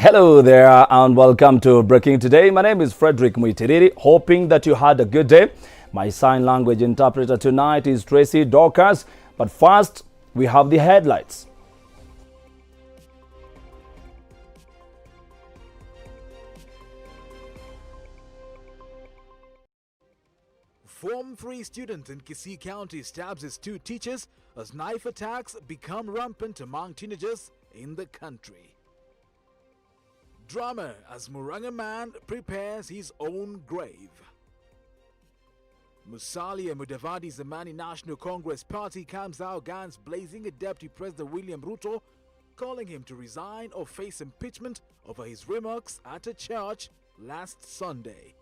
Hello there and welcome to Breaking Today. My name is Frederick Muitiriri, hoping that you had a good day. My sign language interpreter tonight is Tracy Dorcas. But first, we have the headlines. Form 3 student in Kisii County stabs his 2 teachers as knife attacks become rampant among teenagers in the country. Drama as Muranga man prepares his own grave. Musalia Mudavadi Zamani National Congress Party comes out guns blazing at Deputy President William Ruto, calling him to resign or face impeachment over his remarks at a church last Sunday.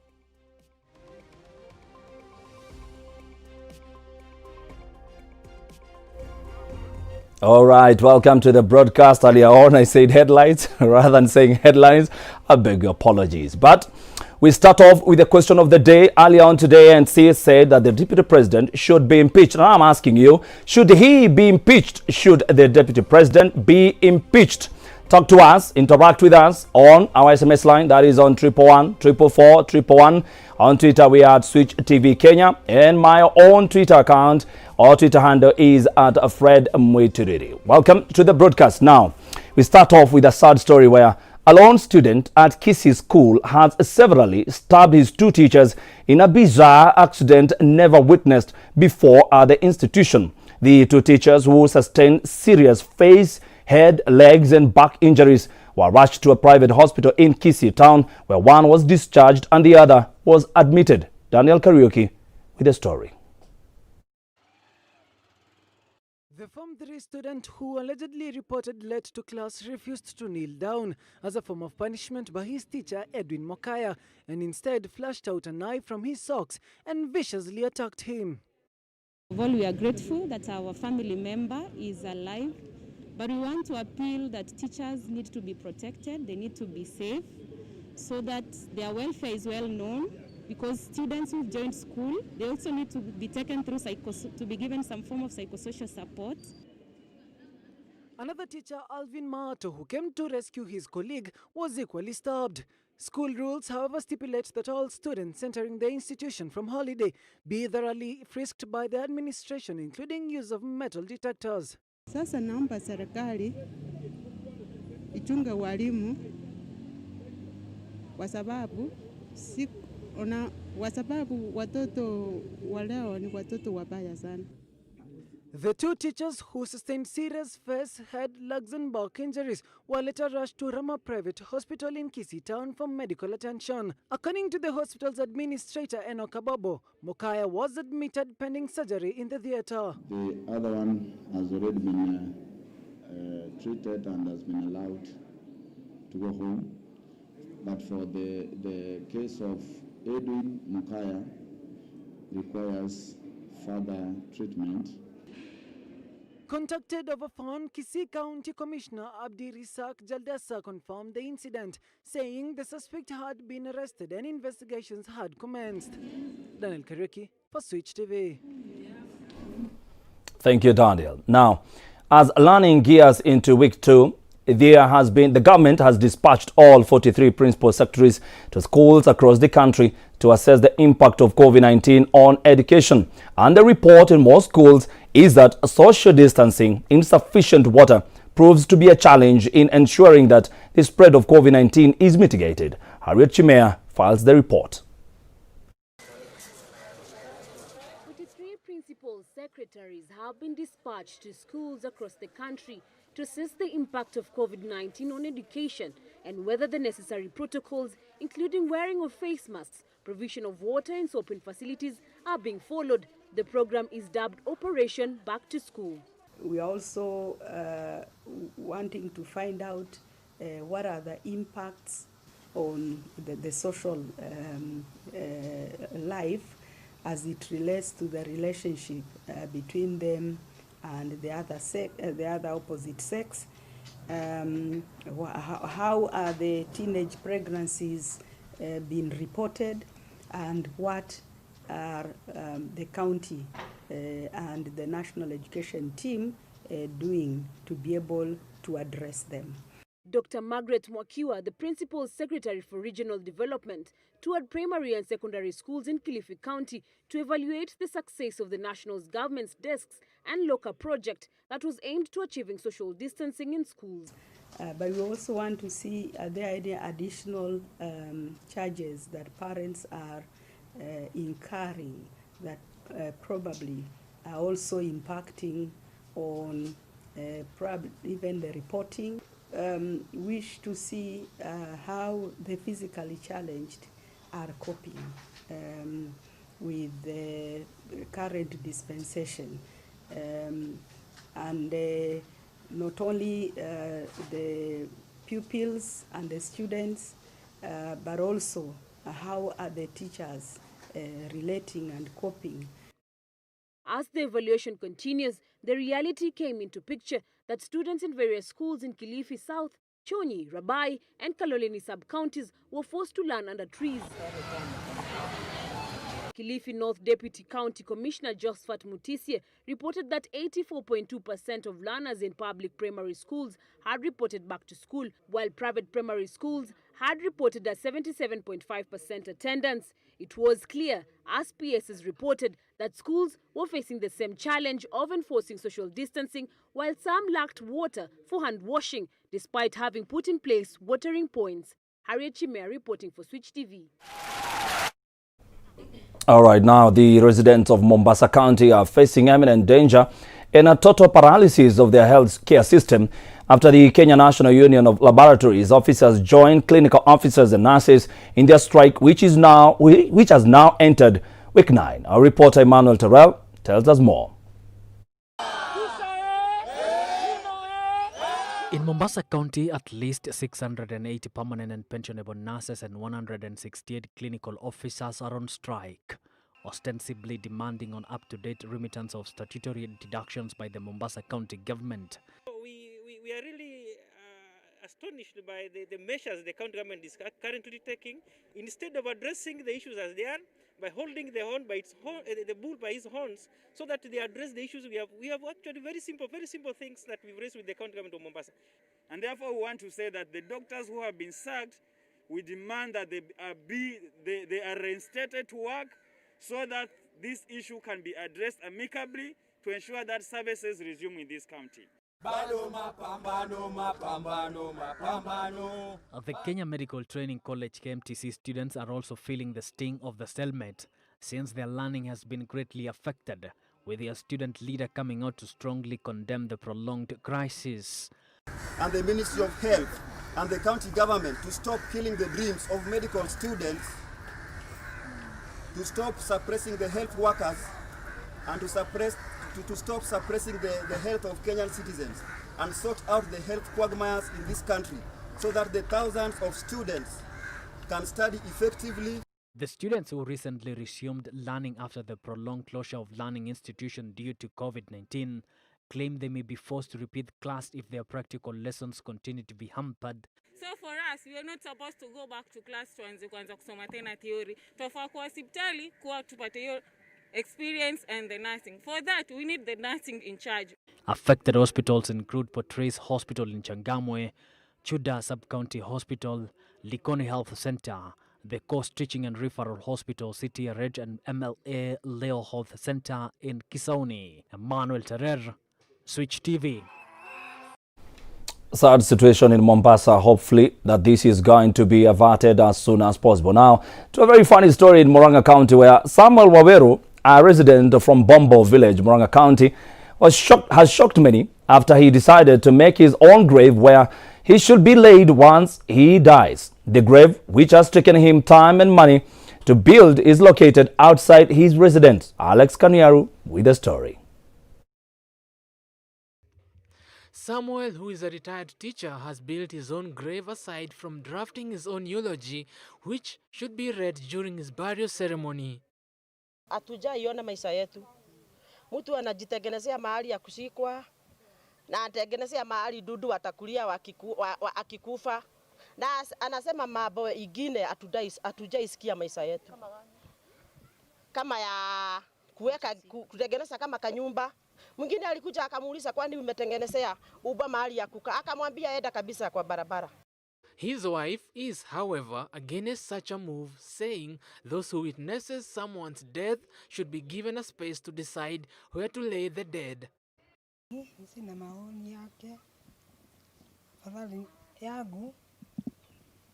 All right, welcome to the broadcast. Earlier on, I said headlines rather than saying headlines. I beg your apologies. But we start off with the question of the day. Earlier on today, ANC said that the deputy president should be impeached. Now I'm asking you, should he be impeached? Should the deputy president be impeached? Talk to us, interact with us on our SMS line. That is on 111 444 111. On Twitter, we are at Switch TV Kenya. And my own Twitter account or Twitter handle is at Fred Muitiriri. Welcome to the broadcast. Now, we start off with a sad story where a lone student at Kisii School has severally stabbed his 2 teachers in a bizarre accident never witnessed before at the institution. The 2 teachers who sustained serious face, head, legs and back injuries were rushed to a private hospital in Kisii town where one was discharged and the other was admitted. Daniel Kariuki with the story. The Form 3 student who allegedly reported late to class refused to kneel down as a form of punishment by his teacher Edwin Mokaya and instead flashed out a knife from his socks and viciously attacked him. Well, we are grateful that our family member is alive, but we want to appeal that teachers need to be protected, they need to be safe so that their welfare is well known. Because students who've joined school, they also need to be taken through to be given some form of psychosocial support. Another teacher, Alvin Maato, who came to rescue his colleague, was equally stabbed. School rules, however, stipulate that all students entering the institution from holiday be thoroughly frisked by the administration, including use of metal detectors. Sasa naomba serikali ichunge walimu kwa sababu watoto waleo ni watoto wabaya sana. The 2 teachers who sustained serious face, head, legs and back injuries were later rushed to Rama Private Hospital in Kisii town for medical attention. According to the hospital's administrator Enoch Abobo, Mokaya was admitted pending surgery in the theatre. The other one has already been treated and has been allowed to go home. But for the case of Edwin Mokaya requires further treatment. Contacted over phone, Kisii County Commissioner Abdi Risak Jaldasa confirmed the incident, saying the suspect had been arrested and investigations had commenced. Daniel Kariuki for Switch TV. Thank you, Daniel. Now, as learning gears into week 2, the government has dispatched all 43 principal secretaries to schools across the country to assess the impact of COVID-19 on education. And the report in most schools is that social distancing, insufficient water, proves to be a challenge in ensuring that the spread of COVID-19 is mitigated. Harriet Chimea files the report. 43 principal secretaries have been dispatched to schools across the country to assess the impact of COVID-19 on education and whether the necessary protocols, including wearing of face masks, provision of water and soap in facilities, are being followed. The program is dubbed Operation Back to School. We are also wanting to find out what are the impacts on the social life as it relates to the relationship between them and the other opposite sex. How are the teenage pregnancies being reported, and what are the county and the national education team doing to be able to address them. Dr. Margaret Mwakiwa, the Principal Secretary for Regional Development, toured primary and secondary schools in Kilifi County to evaluate the success of the national government's desks and locker project that was aimed to achieving social distancing in schools. But we also want to see are there any additional charges that parents are incurring that probably are also impacting on even the reporting. Wish to see how the physically challenged are coping with the current dispensation. And not only the pupils and the students, but also how are the teachers relating and coping. As the evaluation continues, the reality came into picture that students in various schools in Kilifi South, Chonyi, Rabai and Kaloleni sub-counties were forced to learn under trees. Kilifi North Deputy County Commissioner Josephat Mutisie reported that 84.2% of learners in public primary schools had reported back to school, while private primary schools had reported a 77.5% attendance. It was clear, as PSs reported, that schools were facing the same challenge of enforcing social distancing, while some lacked water for hand washing, despite having put in place watering points. Harriet Chimea reporting for Switch TV. All right, now the residents of Mombasa County are facing imminent danger and a total paralysis of their health care system after the Kenya National Union of Laboratories officers joined clinical officers and nurses in their strike, which has now entered week 9. Our reporter Emmanuel Terrell tells us more. In Mombasa County, at least 680 permanent and pensionable nurses and 168 clinical officers are on strike, ostensibly demanding an up-to-date remittance of statutory deductions by the Mombasa County government. We are really astonished by the measures the county government is currently taking. Instead of addressing the issues as they are, by holding the horn by its horn, the bull by its horns, so that they address the issues we have actually very simple things that we've raised with the county government of Mombasa. And therefore we want to say that the doctors who have been sacked, we demand that they are reinstated to work so that this issue can be addressed amicably to ensure that services resume in this county. The Kenya Medical Training College KMTC students are also feeling the sting of the stalemate, since their learning has been greatly affected, with their student leader coming out to strongly condemn the prolonged crisis. And the Ministry of Health and the county government to stop killing the dreams of medical students, to stop suppressing the health workers, and to stop suppressing the health of Kenyan citizens, and sort out the health quagmires in this country so that the thousands of students can study effectively. The students who recently resumed learning after the prolonged closure of learning institutions due to COVID-19 claim they may be forced to repeat class if their practical lessons continue to be hampered. So for us, we are not supposed to go back to class tuanze kwanza kusoma tena theory. Tofaa kwa hospitali kuwa tupate hiyo experience and the nursing. For that, we need the nursing in charge. Affected hospitals include Portrays Hospital in Changamwe, Chuda Sub-County Hospital, Likoni Health Center, the Coast Teaching and Referral Hospital, City Reg and MLA Leo Health Center in Kisauni. Emmanuel Terrer, Switch TV. Sad situation in Mombasa. Hopefully that this is going to be averted as soon as possible. Now, to a very funny story in Murang'a County, where Samuel Waweru, a resident from Bombo Village, Murang'a County, has shocked many after he decided to make his own grave where he should be laid once he dies. The grave, which has taken him time and money to build, is located outside his residence. Alex Kanyaru with the story. Samuel, who is a retired teacher, has built his own grave aside from drafting his own eulogy, which should be read during his burial ceremony. Hatujaiona maisha yetu. Mtu anajitengenezea mahali ya kushikwa na anatengenezea mahali dudu atakulia akikufa. Na anasema mambo ingine hatujaisikia maisha yetu. Kama ya kutengeneza kama kanyumba. Mwingine alikuja akamuuliza kwani umetengenezea uba mahali ya kukaa, akamwambia enda kabisa kwa barabara. His wife is, however, against such a move, saying those who witnesses someone's death should be given a space to decide where to lay the dead. Sina maoni yake. Afadhali yangu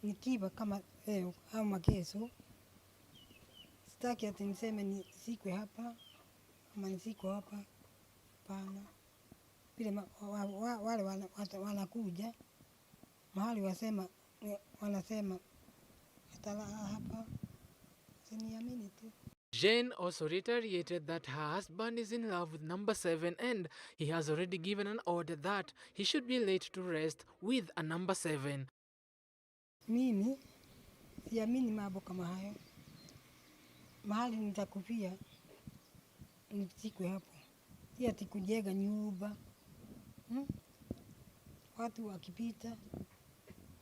nikiwa kama leo ama kesho, sitaki ati niseme ni sikwe hapa ama nisiko hapa. Pana vile wale wanakuja mahali wanasema atalala hapa, siniamini tu. Jane also reiterated that her husband is in love with number 7 and he has already given an order that he should be laid to rest with a number 7. Mimi siamini mambo kama hayo. Mahali nitakufia nisikwe hapo. Si ati kujenga nyumba. Watu wakipita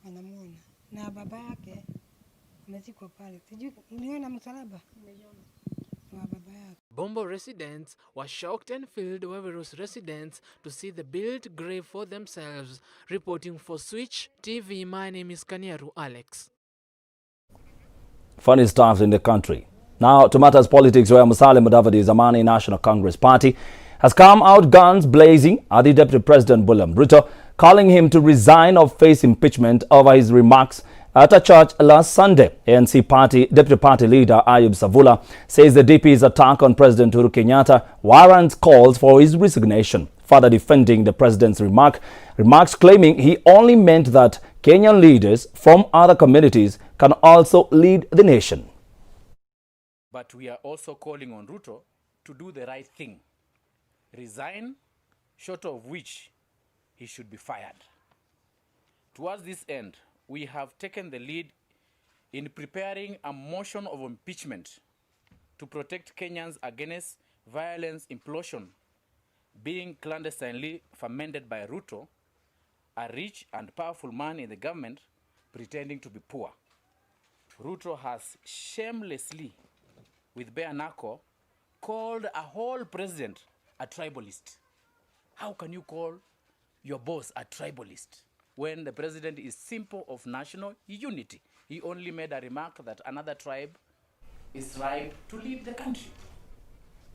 wanamuona. Na baba yake amezikwa pale. Sijui uliona msalaba? Nimeiona. Wa baba yake. Bombo residents were shocked and filled Waverus residents to see the built grave for themselves. Reporting for Switch TV, my name is Kaniaru Alex. Funny stuff in the country. Now to matters politics, where Mudavadi Zamani National Congress Party has come out guns blazing at the Deputy President William Ruto, calling him to resign or face impeachment over his remarks at a church last Sunday. ANC Deputy Party Leader Ayub Savula says the DP's attack on President Uhuru Kenyatta warrants calls for his resignation, further defending the president's remarks claiming he only meant that Kenyan leaders from other communities can also lead the nation. But we are also calling on Ruto to do the right thing. Resign, short of which he should be fired. Towards this end, we have taken the lead in preparing a motion of impeachment to protect Kenyans against violence implosion being clandestinely fomented by Ruto, a rich and powerful man in the government pretending to be poor. Ruto has shamelessly, with bare knuckle, called a whole president a tribalist. How can you call your boss a tribalist when the president is simple of national unity? He only made a remark that another tribe is ripe to lead the country.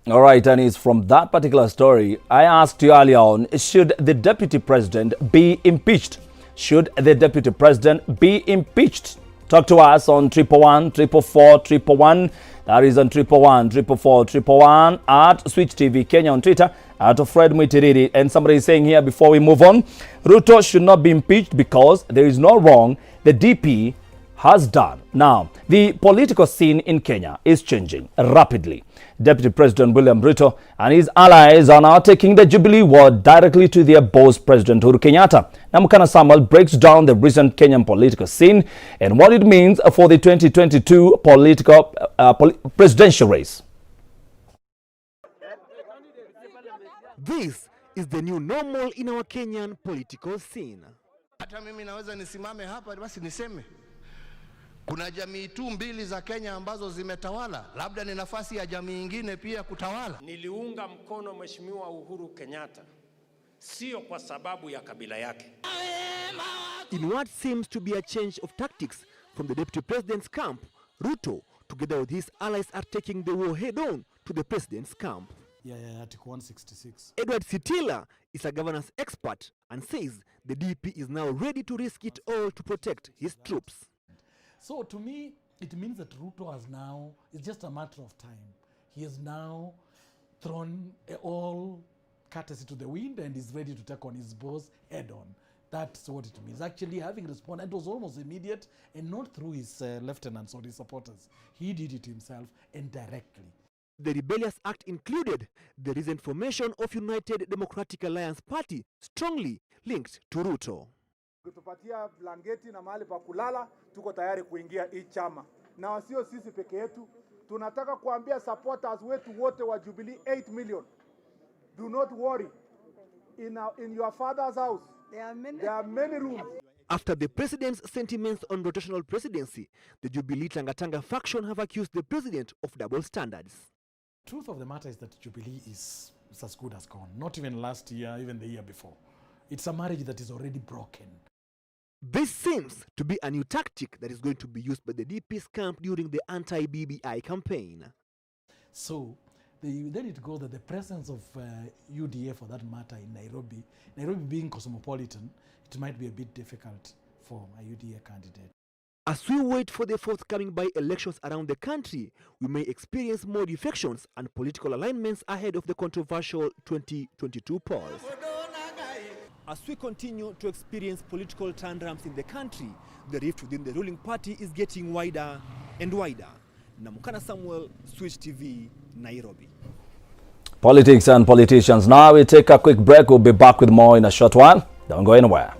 All right, and it's from that particular story I asked you earlier on, should the deputy president be impeached? Should the deputy president be impeached? Talk to us on 111 444 111. That is on 111 444 111 at Switch TV Kenya on Twitter, at Fred Mwitiriri. And somebody is saying here before we move on, Ruto should not be impeached because there is no wrong the DP has done. Now, the political scene in Kenya is changing rapidly. Deputy President William Ruto and his allies are now taking the Jubilee war directly to their boss, President Uhuru Kenyatta. Namukana Samuel breaks down the recent Kenyan political scene and what it means for the 2022 presidential race. This is the new normal in our Kenyan political scene. Hata mimi naweza nisimame hapa basi niseme kuna jamii tu mbili za Kenya ambazo zimetawala, labda ni nafasi ya jamii nyingine pia kutawala. Niliunga mkono Mheshimiwa Uhuru Kenyatta sio kwa sababu ya kabila yake. In what seems to be a change of tactics from the deputy president's camp, Ruto, together with his allies, are taking the war head-on to the president's camp. Article 166. Edward Sitila is a governance expert and says the DP is now ready to risk it all to protect his troops. So to me, it means that Ruto has now, it's just a matter of time. He has now thrown all courtesy to the wind and is ready to take on his boss head on. That's what it means. Actually, having responded, it was almost immediate and not through his lieutenants or his supporters. He did it himself and directly. The rebellious act included the recent formation of United Democratic Alliance Party, strongly linked to Ruto. Kutupatia blanketi na mahali pa kulala, tuko tayari kuingia hii chama. Na sio sisi peke yetu, tunataka kuambia supporters wetu wote wa Jubilee 8 million. Do not worry. In your father's house, there are many rooms. After the president's sentiments on rotational presidency, the Jubilee Tangatanga faction have accused the president of double standards. Truth of the matter is that Jubilee is it's as good as gone. Not even last year, even the year before. It's a marriage that is already broken. This seems to be a new tactic that is going to be used by the DP's camp during the anti-BBI campaign. So then it goes that the presence of UDA, for that matter, in Nairobi being cosmopolitan, it might be a bit difficult for a UDA candidate. As we wait for the forthcoming by-elections around the country, we may experience more defections and political alignments ahead of the controversial 2022 polls. As we continue to experience political tantrums in the country, the rift within the ruling party is getting wider and wider. Namukana Samuel, Switch TV, Nairobi. Politics and politicians. Now we take a quick break. We'll be back with more in a short while. Don't go anywhere.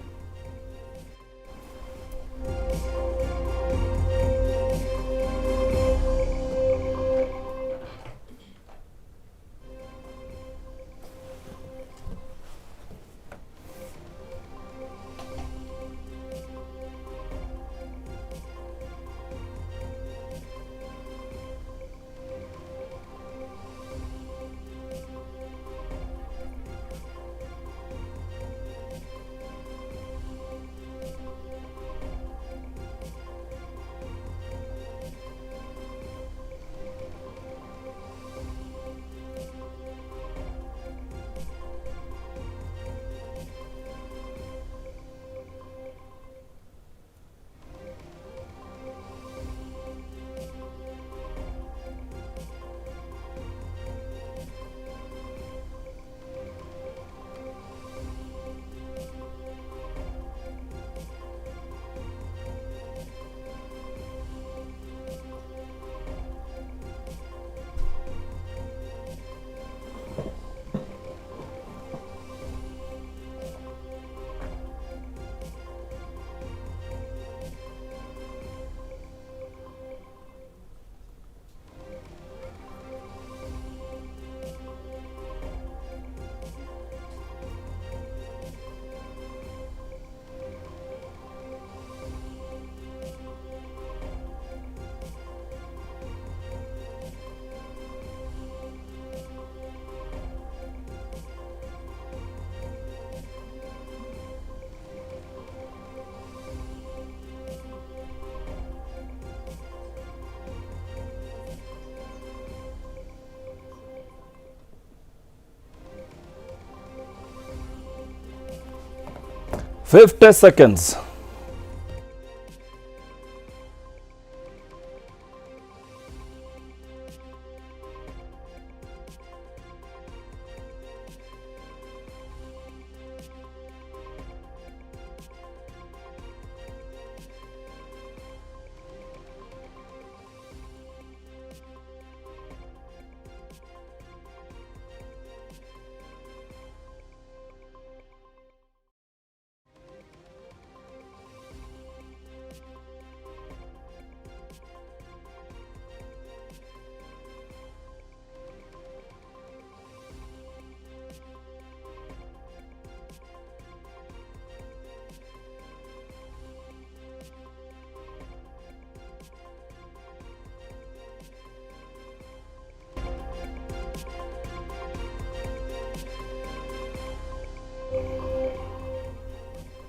Fifty seconds.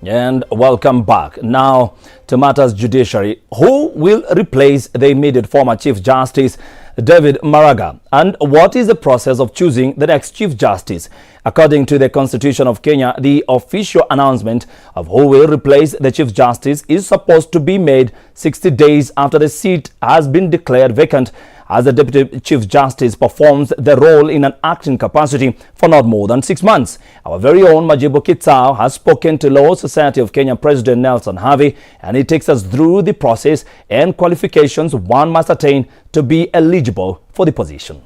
And welcome back. Now to matters judiciary. Who will replace the immediate former Chief Justice David Maraga, and what is the process of choosing the next Chief Justice? According to the Constitution of Kenya, the official announcement of who will replace the Chief Justice is supposed to be made 60 days after the seat has been declared vacant, as the Deputy Chief Justice performs the role in an acting capacity for not more than 6 months. Our very own Majibu Kitsao has spoken to Law Society of Kenya President Nelson Harvey, and he takes us through the process and qualifications one must attain to be eligible for the position.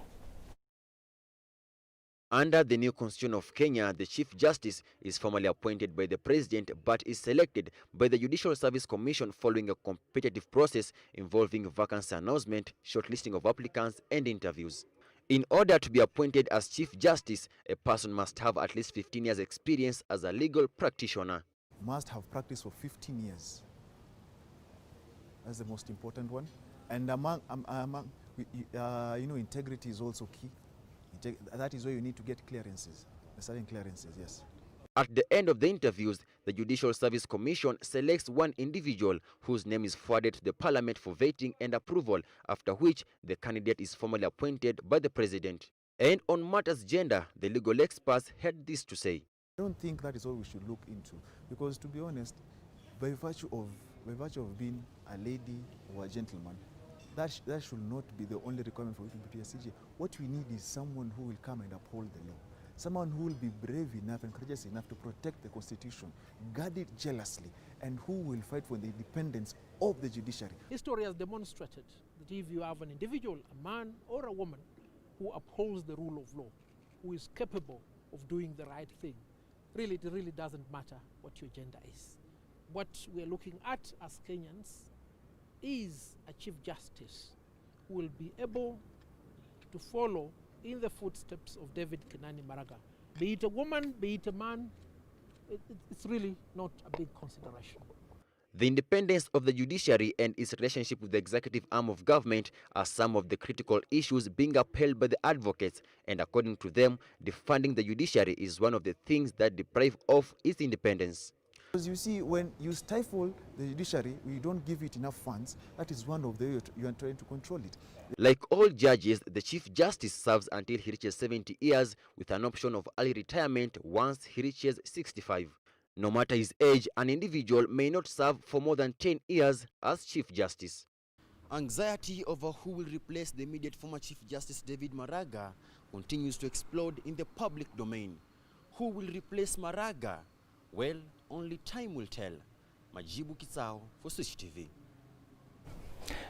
Under the new Constitution of Kenya, the Chief Justice is formally appointed by the President but is selected by the Judicial Service Commission following a competitive process involving vacancy announcement, shortlisting of applicants, and interviews. In order to be appointed as Chief Justice, a person must have at least 15 years' experience as a legal practitioner. Must have practiced for 15 years. That's the most important one. And among integrity is also key. That is where you need to get clearances, certain clearances, yes. At the end of the interviews, the Judicial Service Commission selects one individual whose name is forwarded to the Parliament for vetting and approval, after which the candidate is formally appointed by the President. And on matters gender, the legal experts had this to say. I don't think that is all we should look into, because to be honest, by virtue of being a lady or a gentleman, that should not be the only requirement for you to be a CJ. What we need is someone who will come and uphold the law. Someone who will be brave enough and courageous enough to protect the Constitution, guard it jealously, and who will fight for the independence of the judiciary. History has demonstrated that if you have an individual, a man or a woman, who upholds the rule of law, who is capable of doing the right thing, it really doesn't matter what your gender is. What we are looking at as Kenyans is a Chief Justice who will be able to follow in the footsteps of David Kenani Maraga. Be it a woman, be it a man, it's really not a big consideration. The independence of the judiciary and its relationship with the executive arm of government are some of the critical issues being upheld by the advocates, and according to them, defunding the judiciary is one of the things that deprive of its independence. Because you see, when you stifle the judiciary, you don't give it enough funds, that is one of the ways you are trying to control it. Like all judges, the Chief Justice serves until he reaches 70 years with an option of early retirement once he reaches 65. No matter his age, an individual may not serve for more than 10 years as Chief Justice. Anxiety over who will replace the immediate former Chief Justice David Maraga continues to explode in the public domain. Who will replace Maraga? Well, only time will tell. Majibu Kitsao for Switch TV.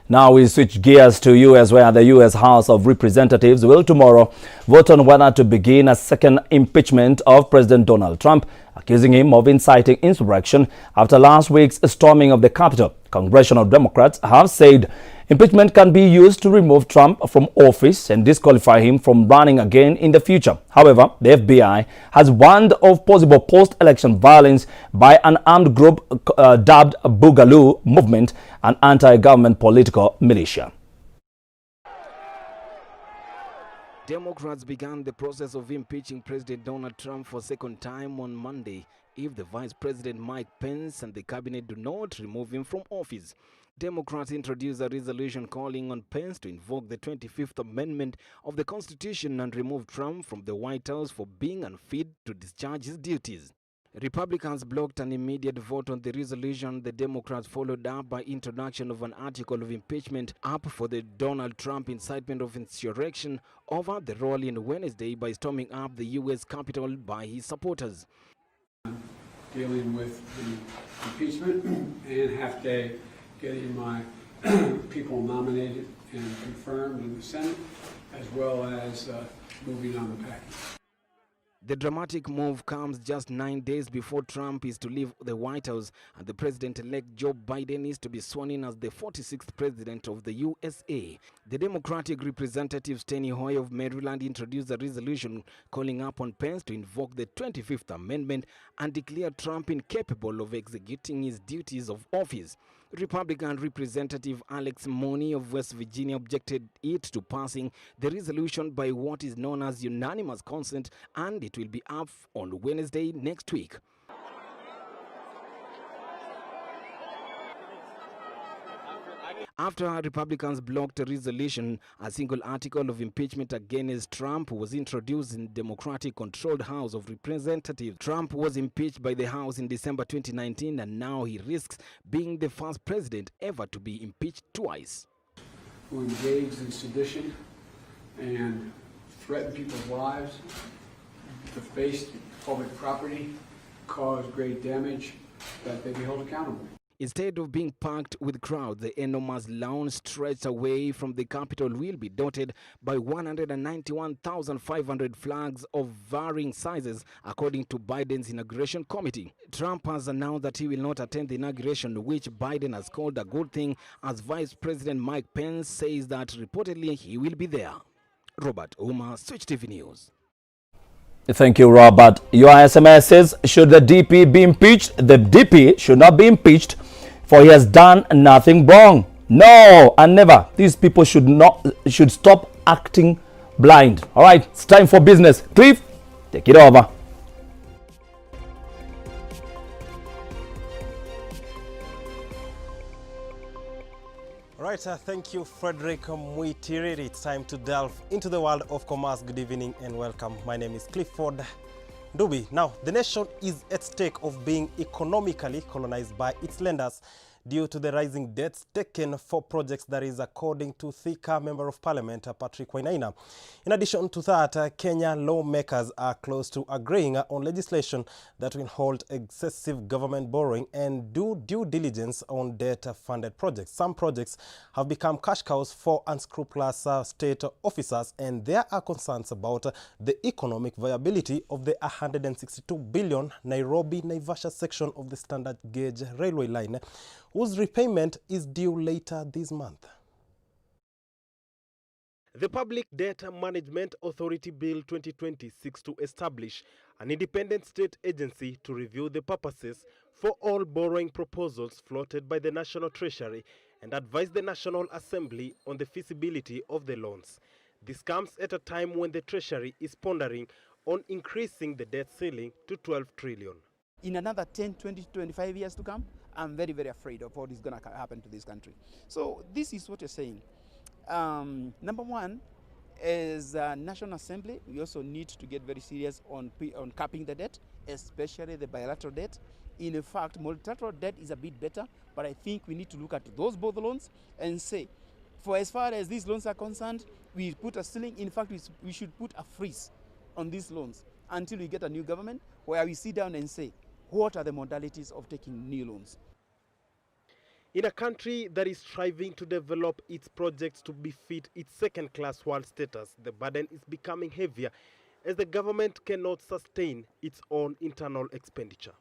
Now we switch gears to US, where the US House of Representatives will tomorrow vote on whether to begin a second impeachment of President Donald Trump, accusing him of inciting insurrection after last week's storming of the Capitol. Congressional Democrats have said impeachment can be used to remove Trump from office and disqualify him from running again in the future. However, the FBI has warned of possible post-election violence by an armed group dubbed Boogaloo Movement, an anti-government political militia. Democrats began the process of impeaching President Donald Trump for a second time on Monday if the Vice President Mike Pence and the cabinet do not remove him from office. Democrats introduced a resolution calling on Pence to invoke the 25th Amendment of the Constitution and remove Trump from the White House for being unfit to discharge his duties. Republicans blocked an immediate vote on the resolution. The Democrats followed up by introduction of an article of impeachment up for the Donald Trump incitement of insurrection over the roll-in Wednesday by storming up the U.S. Capitol by his supporters. Dealing with the impeachment and have to getting my people nominated and confirmed in the Senate, as well as moving on the package. The dramatic move comes just 9 days before Trump is to leave the White House and the president-elect Joe Biden is to be sworn in as the 46th president of the USA. The Democratic Representative Steny Hoyer of Maryland introduced a resolution calling upon Pence to invoke the 25th Amendment and declare Trump incapable of executing his duties of office. Republican Representative Alex Money of West Virginia objected it to passing the resolution by what is known as unanimous consent, and it will be up on Wednesday next week. After Republicans blocked a resolution, a single article of impeachment against Trump was introduced in Democratic-controlled House of Representatives. Trump was impeached by the House in December 2019, and now he risks being the first president ever to be impeached twice. Who engaged in sedition and threatened people's lives, defaced public property, caused great damage, that they be held accountable. Instead of being packed with crowds, the enormous lawn stretched away from the Capitol will be dotted by 191,500 flags of varying sizes, according to Biden's inauguration committee. Trump has announced that he will not attend the inauguration, which Biden has called a good thing, as Vice President Mike Pence says that reportedly he will be there. Robert Uma, Switch TV News. Thank you, Robert. Your SMS says, should the DP be impeached? The DP should not be impeached, for he has done nothing wrong. No, and never. These people should stop acting blind. All right, it's time for business. Cliff, take it over. Right, thank you, Frederick Muitiriri. It's time to delve into the world of commerce. Good evening and welcome. My name is Clifford Ndubi. Now, the nation is at stake of being economically colonized by its lenders due to the rising debts taken for projects, that is according to Thika Member of Parliament Patrick Wainaina. In addition to that, Kenya lawmakers are close to agreeing on legislation that will hold excessive government borrowing and do due diligence on debt-funded projects. Some projects have become cash cows for unscrupulous state officers, and there are concerns about the economic viability of the 162 billion Nairobi-Naivasha section of the standard gauge railway line, whose repayment is due later this month. The Public Debt Management Authority Bill 2020 seeks to establish an independent state agency to review the purposes for all borrowing proposals floated by the National Treasury and advise the National Assembly on the feasibility of the loans. This comes at a time when the Treasury is pondering on increasing the debt ceiling to 12 trillion. In another 10, 20, 25 years to come, I'm very, very afraid of what is going to happen to this country. So this is what you're saying. Number one, as a National Assembly, we also need to get very serious on capping the debt, especially the bilateral debt. In fact, multilateral debt is a bit better, but I think we need to look at those both loans and say, for as far as these loans are concerned, we put a ceiling. In fact, we should put a freeze on these loans until we get a new government where we sit down and say, what are the modalities of taking new loans? In a country that is striving to develop its projects to befit its second-class world status, the burden is becoming heavier as the government cannot sustain its own internal expenditure.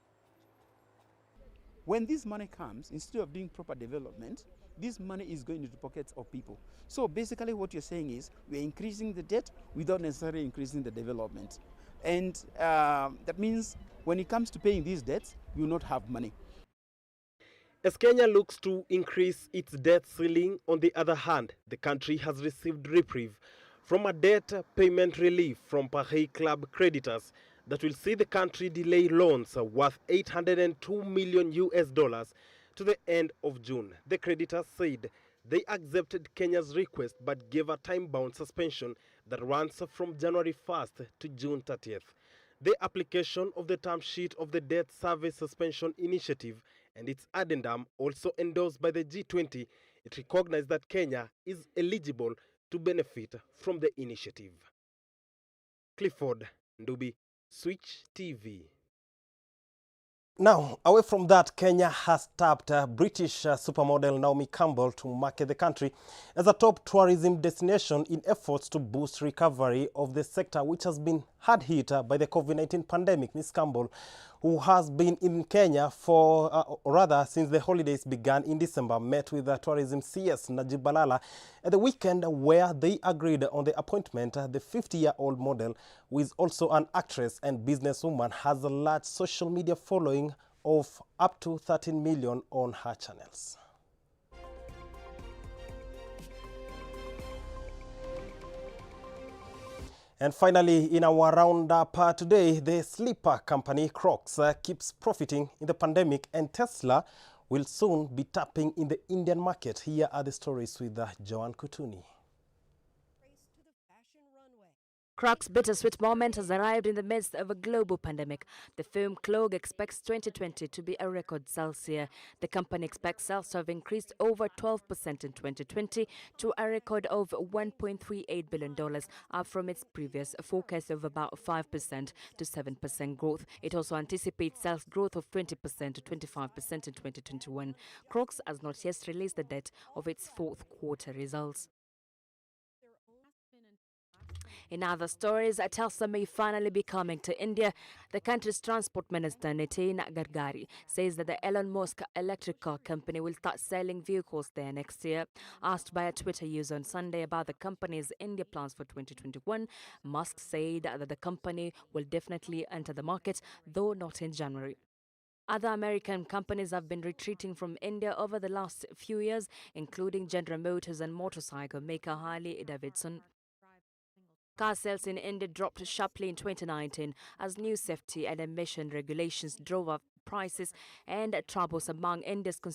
When this money comes, instead of doing proper development, this money is going into the pockets of people. So basically what you're saying is we're increasing the debt without necessarily increasing the development. And that means when it comes to paying these debts, we will not have money. As Kenya looks to increase its debt ceiling, on the other hand, the country has received reprieve from a debt payment relief from Pahei Club creditors that will see the country delay loans worth $802 million to the end of June. The creditors said they accepted Kenya's request but gave a time-bound suspension that runs from January 1st to June 30th. The application of the term sheet of the Debt Service Suspension Initiative and its addendum, also endorsed by the G20, it recognized that Kenya is eligible to benefit from the initiative. Clifford Ndubi, Switch TV. Now, away from that, Kenya has tapped British supermodel Naomi Campbell to market the country as a top tourism destination in efforts to boost recovery of the sector, which has been hard hit by the COVID-19 pandemic. Ms. Campbell, who has been in Kenya for, since the holidays began in December, met with tourism CS Najib Balala at the weekend where they agreed on the appointment. The 50-year-old model, who is also an actress and businesswoman, has a large social media following of up to 13 million on her channels. And finally, in our roundup today, the sleeper company Crocs keeps profiting in the pandemic, and Tesla will soon be tapping in the Indian market. Here are the stories with Joan Kutuni. Crocs' bittersweet moment has arrived in the midst of a global pandemic. The firm clog expects 2020 to be a record sales year. The company expects sales to have increased over 12% in 2020 to a record of $1.38 billion, up from its previous forecast of about 5% to 7% growth. It also anticipates sales growth of 20% to 25% in 2021. Crocs has not yet released the date of its fourth quarter results. In other stories, Tesla may finally be coming to India. The country's transport minister, Nitin Gadkari, says that the Elon Musk electric car company will start selling vehicles there next year. Asked by a Twitter user on Sunday about the company's India plans for 2021, Musk said that the company will definitely enter the market, though not in January. Other American companies have been retreating from India over the last few years, including General Motors and motorcycle maker Harley Davidson. Car sales in India dropped sharply in 2019 as new safety and emission regulations drove up prices and troubles among India's consumers.